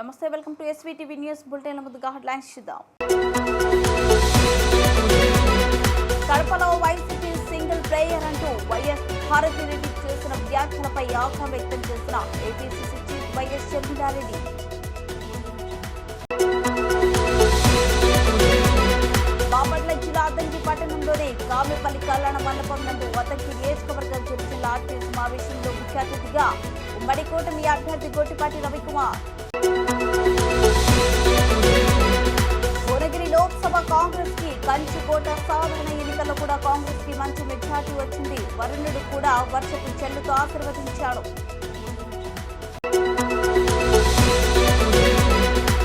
నమస్తే, welcome to ఎస్వీటీవీ news bulletin. ముందుగా headlines చూద్దాం. కడపలో వైసీపీ సింగిల్ ప్లేయర్ అంటూ వైఎస్ భారతిరెడ్డి చేసిన వ్యాఖ్యలపై ఆగ్రహం వ్యక్తం చేసిన APCC chief YS Sharmila Reddy. Bapatla జిల్లా అద్దంకి పట్టణంలోని కామెపల్లి కళ్యాణ మండపం నందు అద్దంకి నియోజకవర్గ గిరిజనుల ఆర్టీఐ సమావేశంలో ముఖ్య అతిథిగా ఉమ్మడి కూటమి అభ్యర్థి గొట్టిపాటి రవికుమార్. భువనగిరి లోక్సభ కాంగ్రెస్ కి కంచుకోట. సాధారణ ఎన్నికల్లో కూడా కాంగ్రెస్ కి మంచి మెజార్టీ వచ్చింది. వరుణుడు కూడా వర్షపు చెల్లుతో ఆశీర్వదించాడు.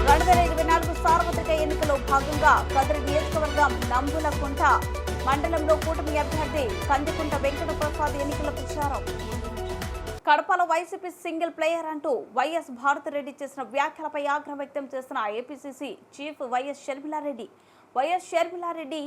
2024 సార్వత్రిక ఎన్నికల్లో భాగంగా కదిరి నియోజకవర్గం నంబులకుంట మండలంలో కూటమి అభ్యర్థి కందికుంట వెంకట ప్రసాద్ ఎన్నికల ప్రచారం. కడపలో వైసీపీ సింగిల్ ప్లేయర్ అంటూ వైఎస్ భారతిరెడ్డి చేసిన వ్యాఖ్యలపై ఆగ్రహం వ్యక్తం చేసిన APCC chief YS Sharmila Reddy. YS Sharmila Reddy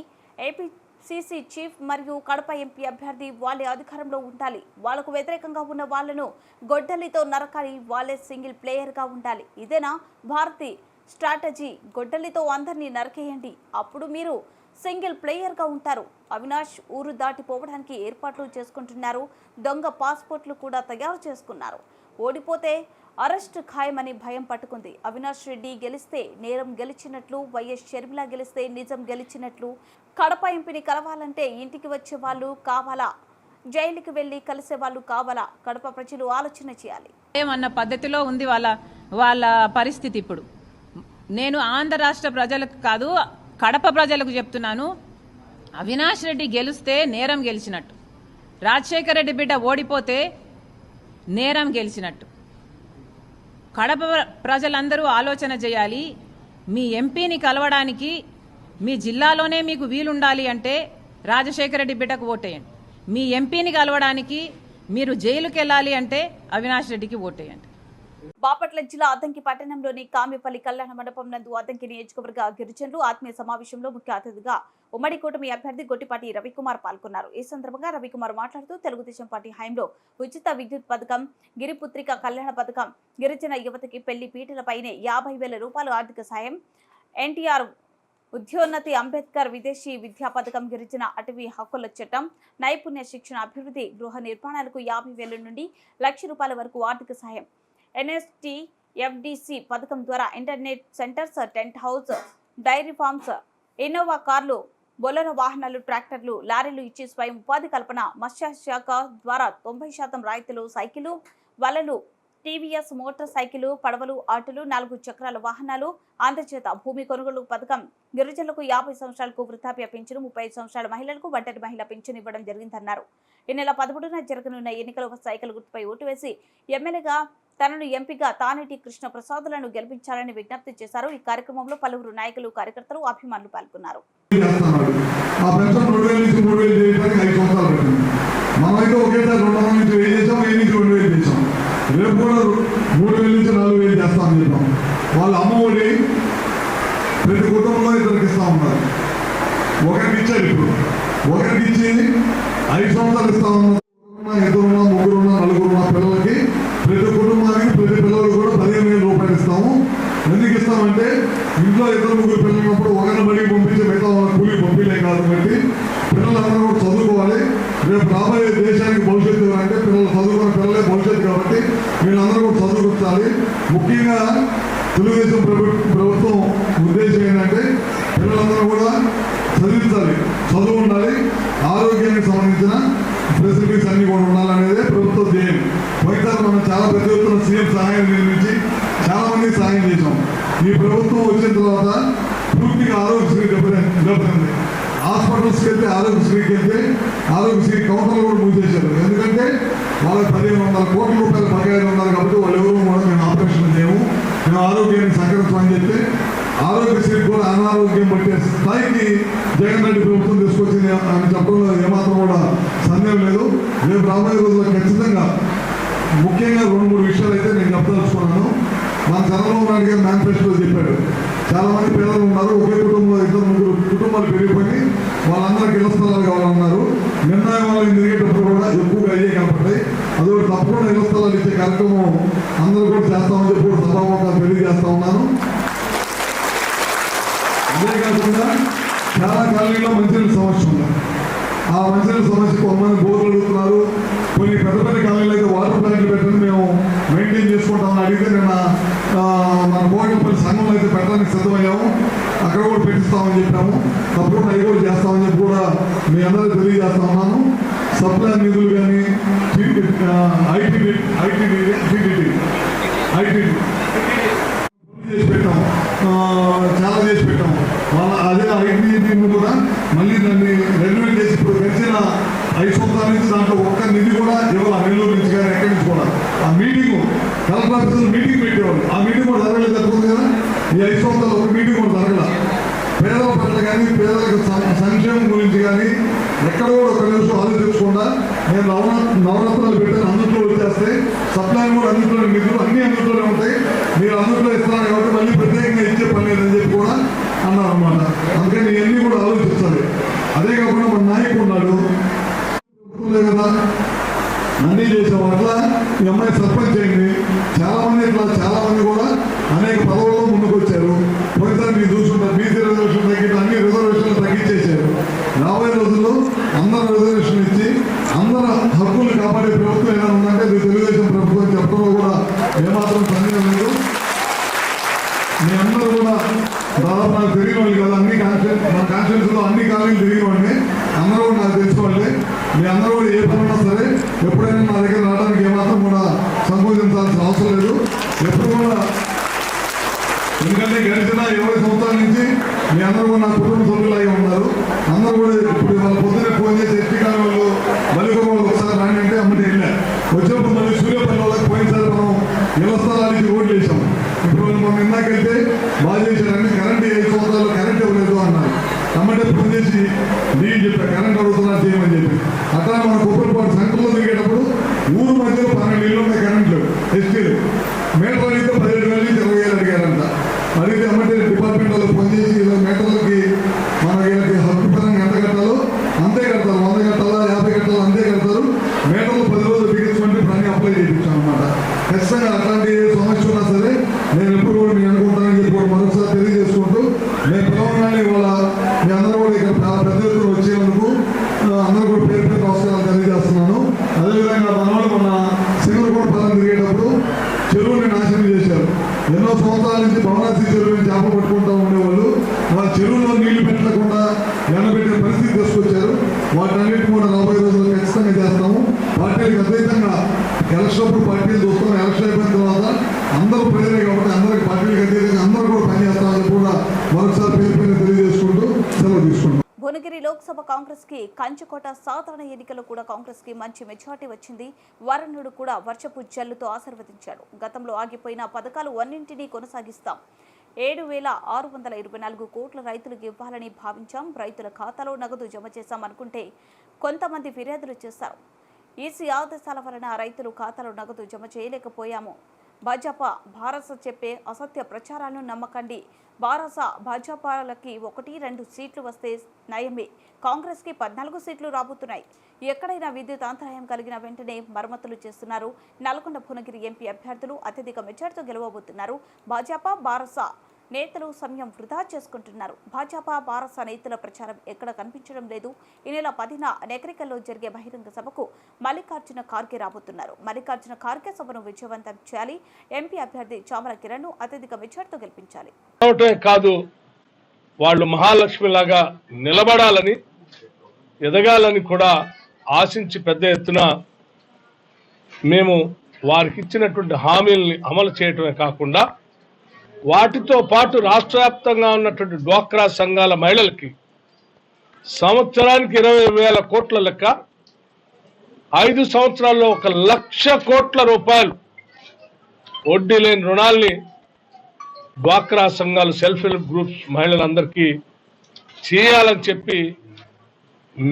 APCC chief మరియు కడప ఎంపీ అభ్యర్థి వాళ్ళే అధికారంలో ఉండాలి. వాళ్లకు వ్యతిరేకంగా ఉన్న వాళ్లను గొడ్డలితో నరకాలి. వాళ్ళే సింగిల్ ప్లేయర్గా ఉండాలి. ఇదేనా భారతి స్ట్రాటజీ? గొడ్డలితో అందరినీ నరకేయండి, అప్పుడు మీరు సింగిల్ ప్లేయర్గా ఉంటారు. అవినాష్ ఊరు దాటిపోవడానికి ఏర్పాట్లు చేసుకుంటున్నారు. దొంగ పాస్పోర్ట్లు కూడా తయారు చేసుకున్నారు. ఓడిపోతే అరెస్ట్ ఖాయమని భయం పట్టుకుంది. అవినాష్ రెడ్డి గెలిస్తే నేరం గెలిచినట్లు, వైఎస్ షర్మిల గెలిస్తే నిజం గెలిచినట్లు. కడప ఎంపీని కలవాలంటే ఇంటికి వచ్చే వాళ్ళు కావాలా, జైలుకి వెళ్ళి కలిసే వాళ్ళు కావాలా? కడప ప్రజలు ఆలోచన చేయాలి ఏమన్న పద్ధతిలో ఉంది వాళ్ళ పరిస్థితి. ఇప్పుడు నేను ఆంధ్ర రాష్ట్ర ప్రజలకు కాదు, కడప ప్రజలకు చెప్తున్నాను. అవినాష్ రెడ్డి గెలిస్తే నేరం గెలిచినట్టు, రాజశేఖర రెడ్డి బిడ్డ ఓడిపోతే నేరం గెలిచినట్టు. కడప ప్రజలందరూ ఆలోచన చేయాలి. మీ ఎంపీని కలవడానికి మీ జిల్లాలోనే మీకు వీలుండాలి అంటే రాజశేఖర రెడ్డి బిడ్డకు ఓటేయండి. మీ ఎంపీని కలవడానికి మీరు జైలుకి వెళ్ళాలి అంటే అవినాష్ రెడ్డికి ఓటేయండి. బాపట్ల జిల్లా అద్దంకి పట్టణంలోని కామెపల్లి కళ్యాణ మండపం నందు అద్దంకి నియోజకవర్గ గిరిజనులు ఆత్మీయ సమావేశంలో ముఖ్య అతిథిగా ఉమ్మడి కూటమి అభ్యర్థి గొట్టిపాటి రవికుమార్ పాల్గొన్నారు. ఈ సందర్భంగా రవికుమార్ మాట్లాడుతూ తెలుగుదేశం పార్టీ హయాంలో ఉచిత విద్యుత్ పథకం, గిరిపుత్రిక కళ్యాణ పథకం, గిరిజన యువతకి పెళ్లి పీటలపైనే 50,000 రూపాయలు ఆర్థిక సాయం, ఎన్టీఆర్ ఉద్యోన్నతి, అంబేద్కర్ విదేశీ విద్యా పథకం, గిరిజన అటవీ హక్కుల చట్టం, నైపుణ్య శిక్షణ అభివృద్ధి, గృహ నిర్మాణాలకు 50,000 నుండి 1,00,000 రూపాయల వరకు ఆర్థిక సాయం, ఎన్ఎస్టీ ఎఫ్డిసి పథకం ద్వారా internet centres, tent house, dairy farms, Innova కార్లు, బొలెరో వాహనాలు, ట్రాక్టర్లు, లారీలు ఇచ్చి స్వయం ఉపాధి కల్పన, మత్స్య శాఖ ద్వారా 90% రాయితీలు, సైకిలు, వలలు, టీవీఎస్ మోటార్ సైకిలు, పడవలు, ఆటోలు, 4 చక్రాల వాహనాలు, ఆంధ్రచేత భూమి కొనుగోలు పథకం, గిరిజనులకు 50 సంవత్సరాలకు వృద్ధాప్య పింఛను, 35 సంవత్సరాల మహిళలకు ఒంటరి మహిళ పింఛను ఇవ్వడం జరిగిందన్నారు. ఈ నెల 13న జరగనున్న ఎన్నికల సైకిల్ గుర్తుపై ఓటు వేసి ఎమ్మెల్యేగా తనను ఎంపీగా తానేటి కృష్ణ ప్రసాదులను గెలిపించాలని విజ్ఞప్తి చేశారు. ఈ కార్యక్రమంలో పలువురు నాయకులు, కార్యకర్తలు, అభిమానులు పాల్గొన్నారు. రేపు కూడా 3,000 నుంచి 4,000 చేస్తామని చెప్పాం. వాళ్ళ అమ్మఒడి ప్రతి కుటుంబంలో ఇద్దరికి ఇస్తా ఉన్నారు. ఒకరికి ఇచ్చారు, ఇప్పుడు ఒకరికి ఇచ్చి 5 సంవత్సరాలు ఇస్తా ఉన్నారు. 2, 3, 4 పిల్లలకి ప్రతి కుటుంబానికి ప్రతి పిల్లలకు కూడా 15,000 రూపాయలు ఇస్తాము. ఎందుకు ఇస్తామంటే ఇంట్లో 2, 3 పిల్లలు ఉన్నప్పుడు ఒకరిని బడికి పంపించి మిగతా వాళ్ళ కూలి పంపించలే కాబట్టి పిల్లలందరూ కూడా చదువుకోవాలి. రేపు రాబోయే దేశానికి భవిష్యత్తు అంటే పిల్లలు చదువుకున్న పిల్లలే భవిష్యత్తు కాబట్టి వీళ్ళందరూ కూడా చదువుకుంటాలి. ముఖ్యంగా తెలుగుదేశం ప్రభుత్వం ఉద్దేశం ఏంటంటే పిల్లలందరూ కూడా చదివించాలి, చదువు ఉండాలి, ఆరోగ్యానికి సంబంధించిన ఫెసిలిటీస్ అన్ని కూడా ఉండాలనేదే ప్రభుత్వ ధ్యేయం. పోయినసారి మనం చాలా పెద్ద ఎత్తున సీఎం సహాయం నిర్మించి చాలా మందికి సహాయం చేసాం. ఈ ప్రభుత్వం వచ్చిన తర్వాత పూర్తిగా ఆరోగ్యశ్రీ దెబ్బతింది. హాస్పిటల్స్కి వెళ్తే ఆరోగ్యశ్రీ కౌంటర్లు కూడా మూసేశారు. ఎందుకంటే వాళ్ళకి 1,500 కోట్ల రూపాయలు బకాయిలు ఉన్నారు కాబట్టి వాళ్ళు ఎవరు కూడా మేము ఆపరేషన్ చేయము, మేము ఆరోగ్యాన్ని సంకరించమని చెప్తే ఆరోగ్యశ్రీ కూడా అనారోగ్యం పట్టే స్థాయికి జగన్ రెడ్డి ప్రభుత్వం తీసుకొచ్చింది అని చెప్పడంలో ఏమాత్రం కూడా సందేహం లేదు. రేపు రాబోయే రోజుల్లో ఖచ్చితంగా ముఖ్యంగా 2-3 విషయాలు అయితే నేను చెప్పదలుచుకున్నాను. మన చంద్రబాబు నాయుడు గారు మేనిఫెస్టోలో చెప్పాడు, చాలా మంది పిల్లలు ఉన్నారు, ఒకే కుటుంబంలో 2-3 కుటుంబాలు పెరిగిపోయి వాళ్ళందరికీ ఇళ్ల స్థలాలు కావాలన్నారు. నిర్ణయం వల్ల తిరిగేటప్పుడు కూడా ఎక్కువగా అయ్యే కాబట్టి అదొకటి తప్పకుండా ఇళ్ల స్థలాలు ఇచ్చే కార్యక్రమం అందరూ కూడా చేస్తామని చెప్పి సభాముఖంగా తెలియజేస్తా తెలియజేస్తా ఉన్నాను. అంతేకాకుండా చాలా కాలనీలో మంచినీళ్ళ సమస్య ఉంది. ఆ మంచినీళ్ళ సమస్య కొంతమంది బోర్లు అడుగుతున్నారు. కొన్ని పెద్ద పెద్ద కాలనీలు అయితే వాటర్ ప్లాంట్లు పెట్టండి మేము మెయింటైన్ చేసుకుంటామని అడిగితే నిన్న మన కోటపల్లి సంఘంలో అయితే పెట్టడానికి సిద్ధమయ్యాము. అక్కడ కూడా పెట్టిస్తామని చెప్పాము. తప్పకుండా అవి కూడా చేస్తామని చెప్పి కూడా మీ అందరూ తెలియజేస్తా ఉన్నాను. సప్లై నిధులు కానీ ఐటీ చేసి పెట్టాము, చాలా చేసి పెట్టాము. అదే ఐటీ కూడా మళ్ళీ దాన్ని రెన్యువేట్ చేసి ఇప్పుడు గడిచిన 5 సంవత్సరాల నుంచి దాంట్లో ఒక్క నిధి కూడా ఇవ్వాలి. నెల్లూరు నుంచి కానీ ఎక్కడి నుంచి కూడా ఆ మీటింగ్ కలెక్టర్ ఆఫీసులో మీటింగ్ పెట్టేవాళ్ళు. ఆ మీటింగ్ కూడా జరగలేదు, జరుగుతుంది కదా. ఈ 5 సంవత్సరాలు ఒక మీటింగ్ కూడా జరగల. పేదల పట్ల కానీ పేదలకు సంక్షేమం గురించి కానీ ఎక్కడ కూడా ఒక నిమిషం ఆలోచించకుండా నేను నవరత్నాలు పెట్టాను, అందుట్లో వచ్చేస్తే సప్లై కూడా అందులో నిధులు అన్ని అందులోనే ఉంటాయి, మీరు అందులో ఇస్తున్నారు కాబట్టి మళ్ళీ ప్రత్యేకంగా ఇచ్చే పని లేదని చెప్పి కూడా అన్నారు అనమాట. అందుకని ఇవన్నీ కూడా ఆలోచించాలి. అదే కాకుండా మన నాయకుడు ఉన్నాడు కదా, అన్నీ చేసాం. అట్లా ఈ అమ్మాయి సర్పంచ్ అయింది. చాలా మంది కూడా అనేక పదవుల్లో ముందుకు వచ్చారు. పోయినసారి మీరు చూసుకుంటారు, బీసీ రిజర్వేషన్ తగ్గించి అన్ని రిజర్వేషన్లు తగ్గించేశారు. రాబోయే రోజుల్లో అందరూ రిజర్వేషన్ ఇచ్చి అందరూ హక్కులు కాపాడే ప్రభుత్వం ఏదైనా ఉందంటే ఇది తెలుగుదేశం ప్రభుత్వం చెప్పడంలో కూడా ఏమాత్రం సందేహం లేదు. మీ అందరూ కూడా దాదాపు నాకు తెలియని వాళ్ళు కదా, మన కాన్స్టిట్యూన్సీలో అన్ని కాలేజీలు తిరిగిన వాళ్ళే, అందరూ కూడా నాకు తెలుసుకోవాలి. మీ అందరూ కూడా ఏ పనున్నా సరే ఎప్పుడైనా నా దగ్గర రావడానికి ఏమాత్రం కూడా సంకోచించాల్సిన అవసరం లేదు. ఎప్పుడు కూడా ఎందుకంటే గడిచిన 20 సంవత్సరాల నుంచి మీ అందరూ కూడా నా కుటుంబ సభ్యులాగే ఉన్నారు. అందరూ కూడా ఇప్పుడు వాళ్ళ పొద్దున్నే ఫోన్ చేసి ఎస్టీ కాలం వాళ్ళు బలికొర వాళ్ళు ఒకసారి రాండి అంటే అమ్మటి వెళ్ళా. వచ్చినప్పుడు మళ్ళీ సూర్యపల్లి వాళ్ళకి పోయినసారి మనం ఇళ్ల స్థలానికి ఓట్లు వేసాం. ఇప్పుడు మనం ఇందాకెళ్తే బాగా చేశారని కరెంట్ 5 సంవత్సరాలు కరెంట్ ఇవ్వలేదు అన్నారు. అమ్మటే ఫోన్ చేసి నేను చెప్పా కరెంట్ అడుగుతున్నా చేయమని చెప్పి. అట్లా మన కొబ్బరిపాటు సెంటర్లో తిరిగేటప్పుడు ఊరు మధ్యలో 12 ఇళ్ళు ఉన్నాయి కరెంట్లు ఎస్టీలు. మీటర్ అడిగితే 17,000 నుంచి 20,000 అడిగారంట. అడిగితే అమ్మటే డిపార్ట్మెంట్ వాళ్ళు ఫోన్ చేసి ఇలా మీటర్లకి మన వీళ్ళకి హక్కు పరంగా ఎంత కట్టాలో అంతే కడతారు. 100 కట్టాలా 50 కట్టాలా అంతే కడతారు. మీటర్లు 10 రోజులు బిగించమంటే పని అప్లై చేయించాం అనమాట. ఖచ్చితంగా అట్లాంటి సమస్య ఉన్నా సరే నేను ఎప్పుడు కూడా నేను అనుకుంటానని చెప్పి కూడా మరొకసారి తెలియజేసుకుంటూ నేను పిలవగానే ఇవాళ మీ అందరూ కూడా ఇక్కడ పెద్ద ఎత్తున వచ్చేందుకు అందరూ కూడా పేరు నమస్కారాలు తెలియజేస్తున్నాను. అదేవిధంగా మనవాళ్ళు మన సింగరకోట పదం తిరిగేటప్పుడు చెరువుని నాశనం చేశారు. ఎన్నో సంవత్సరాల నుంచి భవనాసి చెరువు నుంచి చేప పట్టుకుంటూ ఉండేవాళ్ళు. వాళ్ళ చెరువులో నీళ్లు పెట్టకుండా ఎండబెట్టిన పరిస్థితి తీసుకొచ్చారు. వాటన్నిటి కూడా 40 రోజులు ఖచ్చితంగా చేస్తాము. పార్టీలకు అతీతంగా ఎలక్షన్ప్పుడు పార్టీలు చూస్తాం. ఎలక్షన్ అయిపోయిన తర్వాత అందరూ ప్రజలే కాబట్టి అందరికి పార్టీలకు అతీతంగా అందరూ కూడా పనిచేస్తామని కూడా మరొకసారి పేరు తెలియజేసుకుంటూ సెలవు తీసుకుంటాం. భువనగిరి లోక్సభ కాంగ్రెస్ కి కంచుకోట సాధారణ ఎన్నికల్లో కూడా కాంగ్రెస్ కి మంచి మెజార్టీ వచ్చింది. వరుణుడు కూడా వర్షపు జల్లుతో ఆశీర్వదించాడు. గతంలో ఆగిపోయిన పథకాలు అన్నింటినీ కొనసాగిస్తాం. 7,624 కోట్ల రైతులకు ఇవ్వాలని భావించాం. రైతుల ఖాతాలో నగదు జమ చేశాం అనుకుంటే కొంతమంది ఫిర్యాదులు చేశారు. ఈసీ ఆదేశాల వలన రైతులు ఖాతాలో నగదు జమ చేయలేకపోయాము. భాజపా భారస చెప్పే అసత్య ప్రచారాలను నమ్మకండి. భాజపాలకి 1-2 సీట్లు వస్తే నయమే. కాంగ్రెస్కి 14 సీట్లు రాబోతున్నాయి. ఎక్కడైనా విద్యుత్ అంతరాయం కలిగిన వెంటనే మరమ్మతులు చేస్తున్నారు. నల్గొండ భువనగిరి ఎంపీ అభ్యర్థులు అత్యధిక మెజార్టీతో గెలవబోతున్నారు. భాజపా భారస నేతలు సమయం వృధా చేసుకుంటున్నారు. భాజపా భారస నేతల ప్రచారం ఎక్కడ కనిపించడం లేదు. ఈ నెల 10న నెకరికల్లో జరిగే బహిరంగ సభకు మల్లికార్జున ఖార్గే రాబోతున్నారు. మల్లికార్జున ఖార్గే సభను విజయవంతం చేయాలి. ఎంపీ అభ్యర్థి చామల కిరణ్ అత్యధిక మెజార్టీతో గెలిపించాలి. కాదు, వాళ్ళు మహాలక్ష్మి లాగా నిలబడాలని ఎదగాలని కూడా ఆశించి పెద్ద ఎత్తున మేము వారికి ఇచ్చినటువంటి హామీల్ని అమలు చేయటమే కాకుండా వాటితో పాటు రాష్ట్ర వ్యాప్తంగా ఉన్నటువంటి డ్వాక్రా సంఘాల మహిళలకి సంవత్సరానికి 20,000 కోట్ల లెక్క 5 సంవత్సరాల్లో 1,00,000 కోట్ల రూపాయలు వడ్డీ లేని రుణాల్ని డ్వాక్రా సంఘాలు సెల్ఫ్ హెల్ప్ గ్రూప్స్ మహిళలందరికీ చేయాలని చెప్పి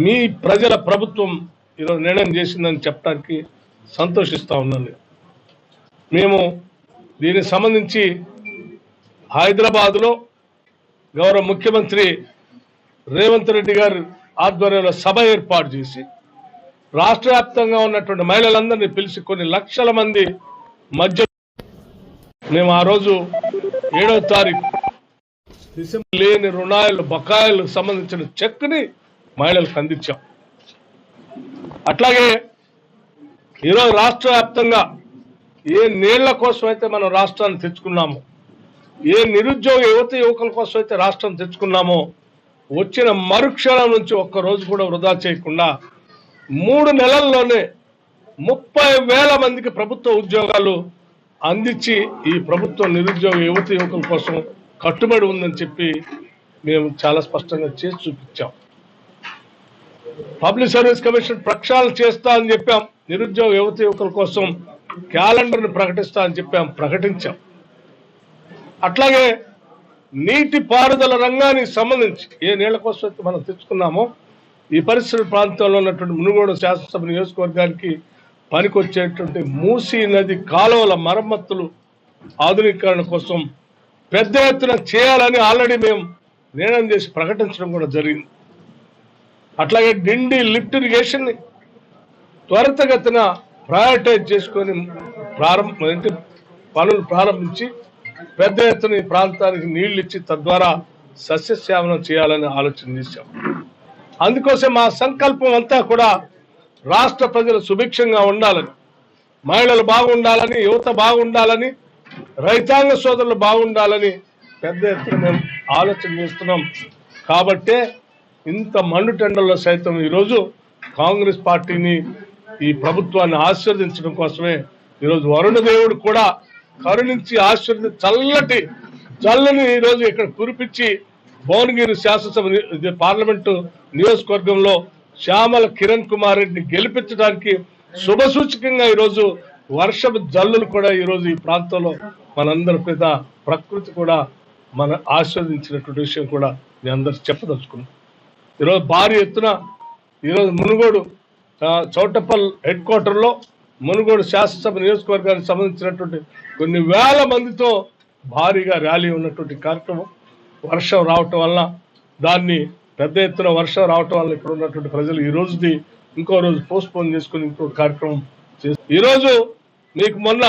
మీ ప్రజల ప్రభుత్వం ఈరోజు నిర్ణయం చేసిందని చెప్పడానికి సంతోషిస్తా ఉన్నాను. మేము దీనికి సంబంధించి హైదరాబాద్లో గౌరవ ముఖ్యమంత్రి రేవంత్ రెడ్డి గారి ఆధ్వర్యంలో సభ ఏర్పాటు చేసి రాష్ట్ర వ్యాప్తంగా ఉన్నటువంటి మహిళలందరినీ పిలిచి కొన్ని లక్షల మంది మధ్య మేము ఆ రోజు 7వ తారీఖు డిసెంబర్ లేని రుణాలు బకాయిలకు సంబంధించిన చెక్ని మహిళలకు అందించాం. అట్లాగే ఈరోజు రాష్ట్ర వ్యాప్తంగా ఏ నీళ్ల కోసం అయితే మనం రాష్ట్రాన్ని తెచ్చుకున్నామో, ఏ నిరుద్యోగ యువకుల కోసం అయితే రాష్ట్రం తెచ్చుకున్నామో, వచ్చిన మరుక్షణం నుంచి ఒక్కరోజు కూడా వృధా చేయకుండా 3 నెలల్లోనే 30,000 మందికి ప్రభుత్వ ఉద్యోగాలు అందించి ఈ ప్రభుత్వం నిరుద్యోగ యువకుల కోసం కట్టుబడి ఉందని చెప్పి మేము చాలా స్పష్టంగా చేసి చూపించాం. పబ్లిక్ సర్వీస్ కమిషన్ ప్రక్షాళన చేస్తా అని చెప్పాం. నిరుద్యోగ యువకుల కోసం క్యాలెండర్ని ప్రకటిస్తా అని చెప్పాం, ప్రకటించాం. అట్లాగే నీటి పారుదల రంగానికి సంబంధించి ఏ నీళ్ల కోసం అయితే మనం తెచ్చుకున్నామో, ఈ పరిసర ప్రాంతంలో ఉన్నటువంటి మునుగోడు శాసనసభ నియోజకవర్గానికి పనికొచ్చేటువంటి మూసీ నది కాలువల మరమ్మతులు ఆధునీకరణ కోసం పెద్ద ఎత్తున చేయాలని ఆల్రెడీ మేము నిర్ణయం చేసి ప్రకటించడం కూడా జరిగింది. అట్లాగే డిండి లిఫ్ట్ ఇరిగేషన్ ని త్వరితగతిన ప్రయారిటైజ్ చేసుకొని పనులు ప్రారంభించి పెద్ద ఎత్తున ఈ ప్రాంతానికి నీళ్లు ఇచ్చి తద్వారా సస్యశ్యామలం చేయాలని ఆలోచన చేశాం. అందుకోసం మా సంకల్పం అంతా కూడా రాష్ట్ర ప్రజలు సుభిక్షంగా ఉండాలని, మహిళలు బాగుండాలని, యువత బాగుండాలని, రైతాంగ సోదరులు బాగుండాలని పెద్ద ఎత్తున మేము ఆలోచన చేస్తున్నాం. కాబట్టే ఇంత మండుటెండల్లో సైతం ఈరోజు కాంగ్రెస్ పార్టీని, ఈ ప్రభుత్వాన్ని ఆశీర్వదించడం కోసమే ఈరోజు వరుణ దేవుడు కూడా కరుణించి చల్లటి జల్లుని ఈరోజు ఇక్కడ కురిపించి భువనగిరి శాసనసభ పార్లమెంటు నియోజకవర్గంలో శ్యామల కిరణ్ కుమార్ రెడ్డిని గెలిపించడానికి శుభసూచకంగా ఈరోజు వర్షపు జల్లులు కూడా ఈరోజు ఈ ప్రాంతంలో మనందరి మీద ప్రకృతి కూడా మన ఆస్వాదించినటువంటి విషయం కూడా మీ అందరు చెప్పదలుచుకున్నాం. ఈరోజు భారీ ఎత్తున ఈరోజు మునుగోడు చౌటప్పల్ హెడ్ క్వార్టర్లో మునుగోడు శాసనసభ నియోజకవర్గానికి సంబంధించినటువంటి కొన్ని వేల మందితో భారీగా ర్యాలీ ఉన్నటువంటి కార్యక్రమం. వర్షం రావటం వల్ల దాన్ని పెద్ద ఎత్తున వర్షం రావటం వల్ల ఇక్కడ ఉన్నటువంటి ప్రజలు ఈ రోజుది ఇంకో రోజు పోస్ట్పోన్ చేసుకుని ఇంకో కార్యక్రమం చేస్తారు. ఈరోజు మీకు మొన్న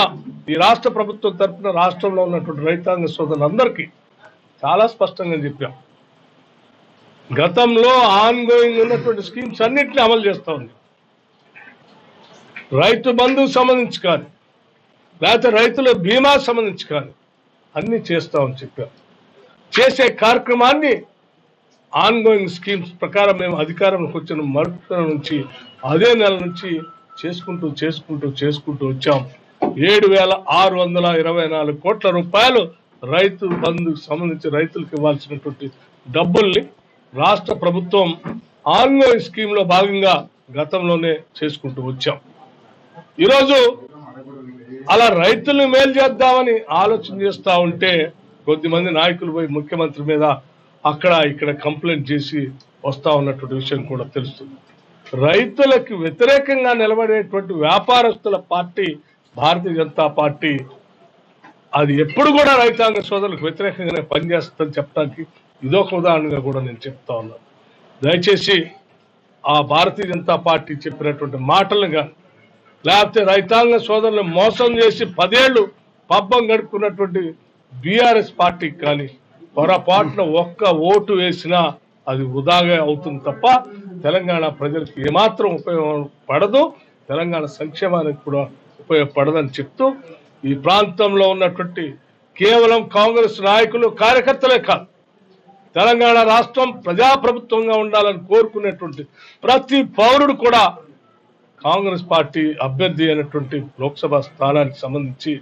ఈ రాష్ట్ర ప్రభుత్వం తరఫున రాష్ట్రంలో ఉన్నటువంటి రైతాంగ సోదరులందరికీ చాలా స్పష్టంగా చెప్పాం. గతంలో ఆన్ గోయింగ్ ఉన్నటువంటి స్కీమ్స్ అన్నింటినీ అమలు చేస్తూ ఉంది. రైతు బంధుకు సంబంధించి కానీ, లేకపోతే రైతుల బీమా సంబంధించి కానీ అన్ని చేస్తామని చెప్పాం. చేసే కార్యక్రమాన్ని ఆన్ గోయింగ్ స్కీమ్స్ ప్రకారం మేము అధికారంలోకి వచ్చిన మరుక్షణం నుంచి అదే నెల నుంచి చేసుకుంటూ వచ్చాం. 7,624 కోట్ల రూపాయలు రైతు బంధుకు సంబంధించి రైతులకు ఇవ్వాల్సినటువంటి డబ్బుల్ని రాష్ట్ర ప్రభుత్వం ఆన్ గోయింగ్ స్కీమ్ లో భాగంగా గతంలోనే చేసుకుంటూ వచ్చాం. ఈరోజు అలా రైతులను మేలు చేద్దామని ఆలోచన చేస్తా ఉంటే కొద్దిమంది నాయకులు పోయి ముఖ్యమంత్రి మీద అక్కడ ఇక్కడ కంప్లైంట్ చేసి వస్తా ఉన్నటువంటి విషయం కూడా తెలుస్తుంది. రైతులకు వ్యతిరేకంగా నిలబడేటువంటి వ్యాపారస్తుల పార్టీ భారతీయ జనతా పార్టీ అది ఎప్పుడు కూడా రైతాంగ సోదరులకు వ్యతిరేకంగానే పనిచేస్తుందని చెప్పడానికి ఇదొక ఉదాహరణగా కూడా నేను చెప్తా ఉన్నాను. దయచేసి ఆ భారతీయ జనతా పార్టీ చెప్పినటువంటి మాటలు కానీ, లేకపోతే రైతాంగ సోదరులను మోసం చేసి 10 ఏళ్లు పబ్బం గడుపుకున్నటువంటి బీఆర్ఎస్ పార్టీకి కానీ పొరపాటున ఒక్క ఓటు వేసినా అది వృధాగా అవుతుంది తప్ప తెలంగాణ ప్రజలకు ఏమాత్రం ఉపయోగపడదు, తెలంగాణ సంక్షేమానికి కూడా ఉపయోగపడదని చెప్తూ ఈ ప్రాంతంలో ఉన్నటువంటి కేవలం కాంగ్రెస్ నాయకులు కార్యకర్తలే కాదు, తెలంగాణ రాష్ట్రం ప్రజాప్రభుత్వంగా ఉండాలని కోరుకునేటువంటి ప్రతి పౌరుడు కూడా కాంగ్రెస్ పార్టీ అభ్యర్థి అయినటువంటి లోక్సభ స్థానానికి సంబంధించి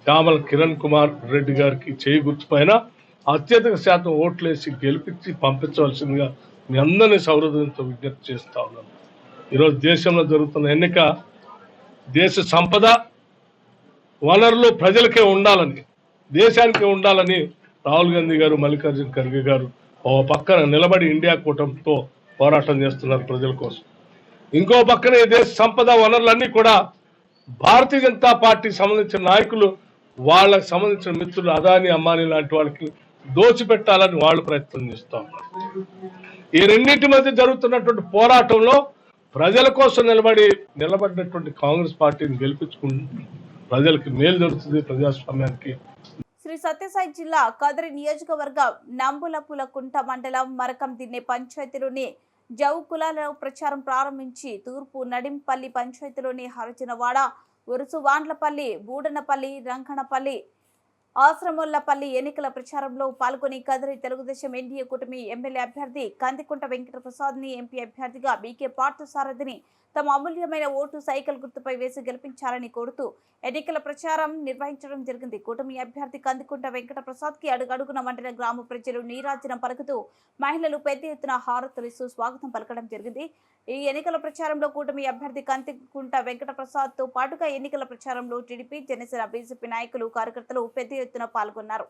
శ్యామల కిరణ్ కుమార్ రెడ్డి గారికి చేయి గుర్తుపైన అత్యధిక శాతం ఓట్లేసి గెలిపించి పంపించవలసిందిగా మీ అందరినీ సౌహృదయంతో విజ్ఞప్తి చేస్తా ఉన్నాను. ఈరోజు దేశంలో జరుగుతున్న ఎన్నిక దేశ సంపద వనరులు ప్రజలకే ఉండాలని, దేశానికే ఉండాలని రాహుల్ గాంధీ గారు, మల్లికార్జున ఖర్గే గారు ఓ పక్కన నిలబడి ఇండియా కూటమితో పోరాటం చేస్తున్నారు ప్రజల కోసం. ఇంకో పక్కన ఈ దేశ సంపద వనరులన్నీ కూడా భారతీయ జనతా పార్టీకి సంబంధించిన నాయకులు వాళ్ళకి సంబంధించిన మిత్రులు అదానీ అంబానీ లాంటి వాళ్ళకి దోచిపెట్టాలని వాళ్ళు ప్రయత్నం చేస్తా ఉన్నారు. ఈ రెండింటి మధ్య జరుగుతున్నటువంటి పోరాటంలో ప్రజల కోసం నిలబడినటువంటి కాంగ్రెస్ పార్టీని గెలిపించుకుంటూ ప్రజలకు మేలు జరుగుతుంది, ప్రజాస్వామ్యానికి శ్రీ సత్యసాయి జిల్లా కదిరి నియోజకవర్గం నంబులపులకుంట మండలం మరకందిన్నె పంచాయతీలోని జౌ కులాలలో ప్రచారం ప్రారంభించి తూర్పు నడింపల్లి పంచాయతీలోని హరిజనవాడ ఉరుసువాండ్లపల్లి బూడనపల్లి రంగణపల్లి ఆశ్రమోళ్లపల్లి ఎన్నికల ప్రచారంలో పాల్గొని కదిరి తెలుగుదేశం ఎన్డీఏ కూటమి ఎమ్మెల్యే అభ్యర్థి కందికుంట వెంకటప్రసాద్ ని ఎంపీ అభ్యర్థిగా బీకే పార్థసారథిని తమ అమూల్యమైన ఓటు సైకిల్ గుర్తుపై వేసి గెలిపించాలని కోరుతూ ఎన్నికల ప్రచారం నిర్వహించడం జరిగింది. కూటమి అభ్యర్థి కందికుంట వెంకటప్రసాద్ కి అడుగడుగున మండల గ్రామ ప్రజలు నీరాజనం పలుకుతూ మహిళలు పెద్ద ఎత్తున హారతులిస్తూ స్వాగతం పలకడం జరిగింది. ఈ ఎన్నికల ప్రచారంలో కూటమి అభ్యర్థి కందికుంట వెంకటప్రసాద్ తో పాటుగా ఎన్నికల ప్రచారంలో టీడీపీ, జనసేన, బీజేపీ నాయకులు, కార్యకర్తలు పెద్ద ఎత్తున పాల్గొన్నారు.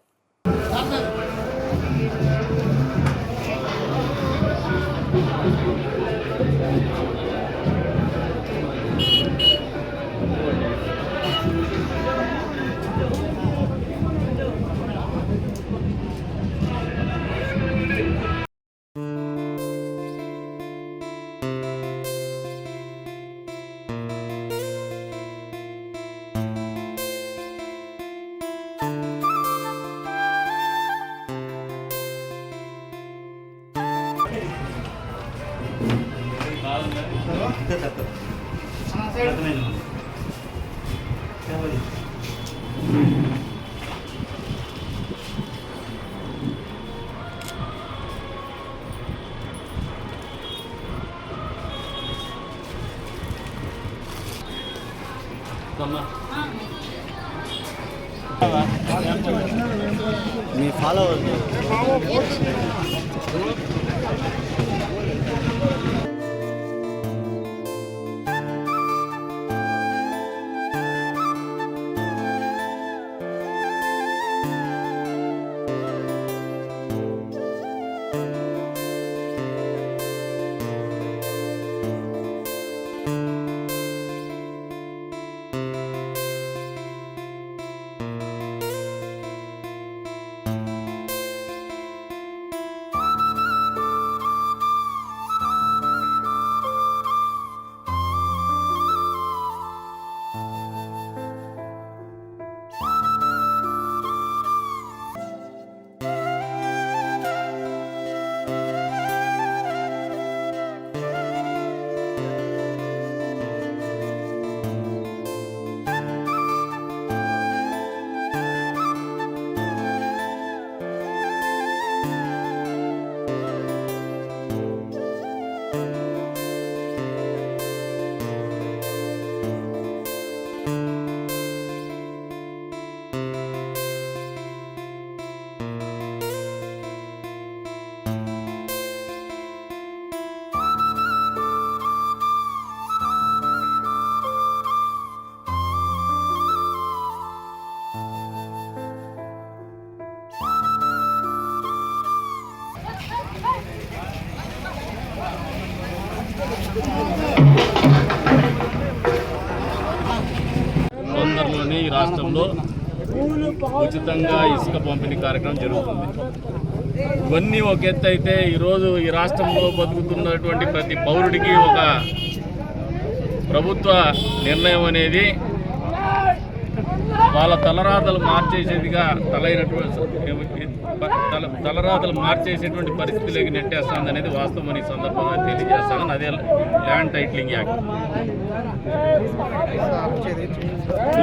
మీ ఫాలోవర్స్ తొందరలోనే ఈ రాష్ట్రంలో ఉచితంగా ఇసుక పంపిణీ కార్యక్రమం జరుగుతుంది. ఇవన్నీ ఒక ఎత్తు అయితే ఈరోజు ఈ రాష్ట్రంలో బతుకుతున్నటువంటి ప్రతి పౌరుడికి ఒక ప్రభుత్వ నిర్ణయం అనేది వాళ్ళ తలరాతలు మార్చేసేదిగా తలరాతలు మార్చేసేటువంటి పరిస్థితిలోకి నెట్టేస్తుంది అనేది వాస్తవం అని సందర్భంగా తెలియజేస్తాను. అదే ల్యాండ్ టైటిలింగ్ యాక్ట్.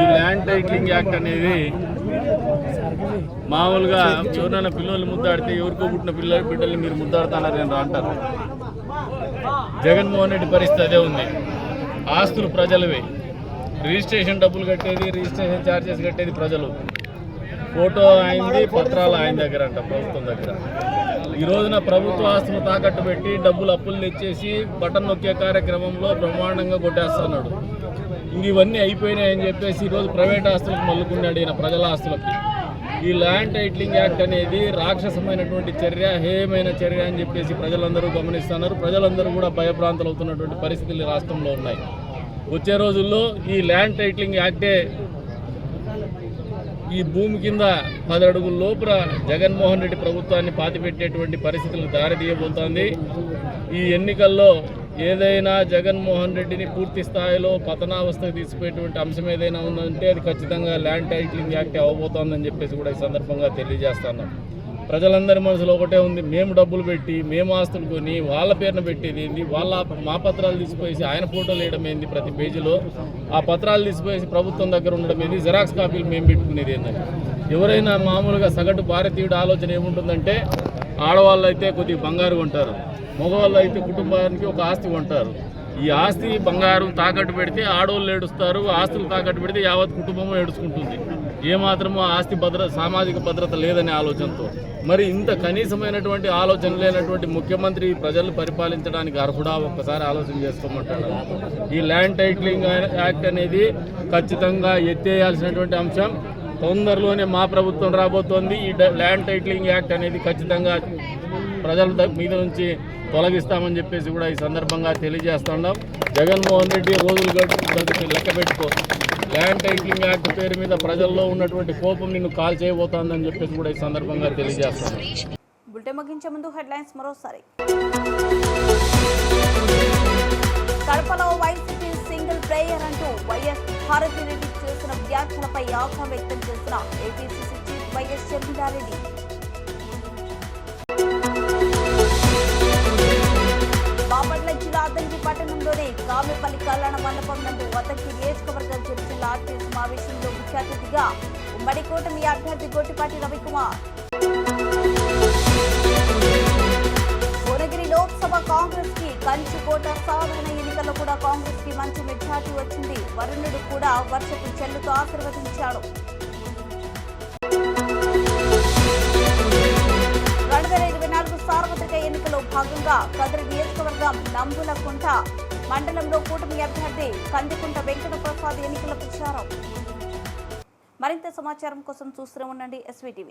ఈ ల్యాండ్ టైటిలింగ్ యాక్ట్ అనేది మామూలుగా ఎవరైనా పిల్లలు ముద్దాడితే ఎవరికో పుట్టిన బిడ్డల్ని మీరు ముద్దాడుతున్నారని అంటారు. జగన్మోహన్ రెడ్డి పరిస్థితి అదే ఉంది. ఆస్తులు ప్రజలవే, రిజిస్ట్రేషన్ డబ్బులు కట్టేది, రిజిస్ట్రేషన్ ఛార్జెస్ కట్టేది ప్రజలు, ఫోటో అయింది, పత్రాలు ఆయన దగ్గర అంట, ప్రభుత్వం దగ్గర. ఈ రోజున ప్రభుత్వ ఆస్తులు తాకట్టు పెట్టి డబ్బులు అప్పులు తెచ్చేసి బటన్ నొక్కే కార్యక్రమంలో బ్రహ్మాండంగా కొట్టేస్తున్నాడు. ఇంక ఇవన్నీ అయిపోయినాయని చెప్పేసి ఈరోజు ప్రైవేట్ ఆస్తులకు మల్లుకున్నాడు ఈయన, ప్రజల ఆస్తులకి. ఈ ల్యాండ్ టైటిలింగ్ యాక్ట్ అనేది రాక్షసమైనటువంటి చర్య, హేయమైన చర్య అని చెప్పేసి ప్రజలందరూ గమనిస్తున్నారు. ప్రజలందరూ కూడా భయభ్రాంతులు అవుతున్నటువంటి పరిస్థితులు రాష్ట్రంలో ఉన్నాయి. వచ్చే రోజుల్లో ఈ ల్యాండ్ టైటిలింగ్ యాక్టే ఈ భూమి కింద 10 అడుగుల లోపల జగన్మోహన్ రెడ్డి ప్రభుత్వాన్ని పాతిపెట్టేటువంటి పరిస్థితులకు దారితీయబోతోంది. ఈ ఎన్నికల్లో ఏదైనా జగన్మోహన్ రెడ్డిని పూర్తి స్థాయిలో పతనావస్థకు తీసుకుపోయేటువంటి అంశం ఏదైనా ఉందంటే అది ఖచ్చితంగా ల్యాండ్ టైటిలింగ్ యాక్ట్ అవ్వబోతోందని చెప్పేసి కూడా ఈ సందర్భంగా తెలియజేస్తున్నాం. ప్రజలందరి మనసులో ఒకటే ఉంది, మేము డబ్బులు పెట్టి మేము ఆస్తులు కొని వాళ్ళ పేరున పెట్టేది ఏంది, మా పత్రాలు తీసిపోయేసి ఆయన ఫోటోలు వేయడం ఏంది, ప్రతి పేజీలో ఆ పత్రాలు తీసిపోయేసి ప్రభుత్వం దగ్గర ఉండడం ఏంది, జిరాక్స్ కాపీలు మేము పెట్టుకునేది ఏందని. ఎవరైనా మామూలుగా సగటు భారతీయుడు ఆలోచన ఏముంటుందంటే ఆడవాళ్ళు అయితే కొద్దిగా బంగారు కొంటారు, మగవాళ్ళు అయితే కుటుంబానికి ఒక ఆస్తి కొంటారు. ఈ ఆస్తి బంగారం తాకట్టు పెడితే ఆడవాళ్ళు ఏడుస్తారు, ఆస్తులు తాకట్టు పెడితే యావత్ కుటుంబం ఏడుచుకుంటుంది. ఏమాత్రమో ఆస్తి సామాజిక భద్రత లేదనే ఆలోచనతో మరి ఇంత కనీసమైనటువంటి ఆలోచన లేనటువంటి ముఖ్యమంత్రి ప్రజలు పరిపాలించడానికి అర్హుడా ఒక్కసారి ఆలోచన చేసుకోమంటాడు. ఈ ల్యాండ్ టైటిలింగ్ యాక్ట్ అనేది ఖచ్చితంగా ఎత్తేయాల్సినటువంటి అంశం. తొందరలోనే మా ప్రభుత్వం రాబోతోంది. ఈ ల్యాండ్ టైటిలింగ్ యాక్ట్ అనేది ఖచ్చితంగా ప్రజల మీద నుంచి తొలగిస్తామని చెప్పేసి కూడా ఈ సందర్భంగా తెలియజేస్తున్నాం. జగన్మోహన్ రెడ్డి రోజులు లెక్క పెట్టుకో, ల్యాండ్ టైటిలింగ్ యాక్ట్ పేరు మీద ప్రజల్లో ఉన్నటువంటి కోపం నిన్ను కాల్ చేయబోతోందని చెప్పేసి కూడా ఈ సందర్భంగా తెలియజేస్తున్నాం. బులెటిన్ ముగించే ముందు హెడ్లైన్స్ మరోసారి. కడపలో వైసీపీ సింగిల్ ప్లేయర్ అంటూ వైఎస్ భారతిరెడ్డి చేసిన వ్యాఖ్యలపై ఆగ్రహం వ్యక్తం చేసిన APCC chief YS Sharmila Reddy. Bapatla జిల్లా అద్దంకి పట్టణంలోని కామెపల్లి కళ్యాణ మండపం నందు అద్దంకి నియోజకవర్గ గిరిజనుల ఆత్మీయ సమావేశంలో ముఖ్య అతిథిగా ఉమ్మడి కూటమి అభ్యర్థి గొట్టిపాటి రవికుమార్. భువనగిరి లోక్సభ కాంగ్రెస్ కి కంచుకోట. సాధారణ ఎన్నికల్లో కూడా కాంగ్రెస్ కి మంచి మెజార్టీ వచ్చింది. వరుణుడు కూడా వర్షపు చెల్లుతో ఆశీర్వదించాడు. 2024 సార్వత్రిక ఎన్నికల్లో భాగంగా కదిరి నియోజకవర్గం నంబులకుంట మండలంలో కూటమి అభ్యర్థి కందికుంట వెంకట ప్రసాద్ ఎన్నికల ప్రచారం. మరింత సమాచారం కోసం చూస్తూనే ఉండండి SVTV.